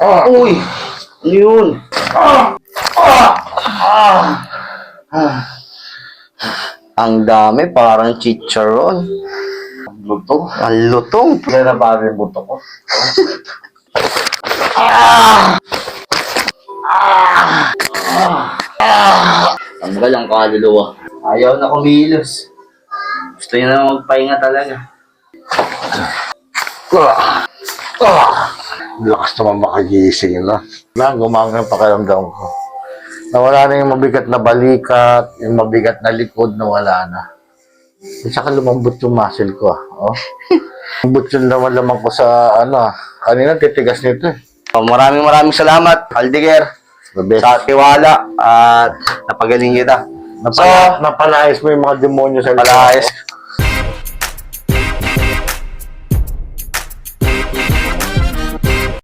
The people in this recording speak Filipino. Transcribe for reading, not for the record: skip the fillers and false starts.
Uy! Ano yun? Ang dami, parang chicharon. Lutong. Ang lutong. Kaya na ba yung buto ko? Tanggal ang kaluluwa. Ayaw na kumilos. Gusto niya na magpahinga talaga. Lakas naman makagising, no? Gumang ang pakiramdam ko. Nawala na yung mabigat na balikat, yung mabigat na likod, nawala na. At saka lumambot yung muscle ko, oh. Lumambot yung laman ko sa, kanina titigas nito, eh. Maraming salamat, Aldiger, sa tiwala at napagaling kita. Napalayas mo yung mga demonyo sa Palayas.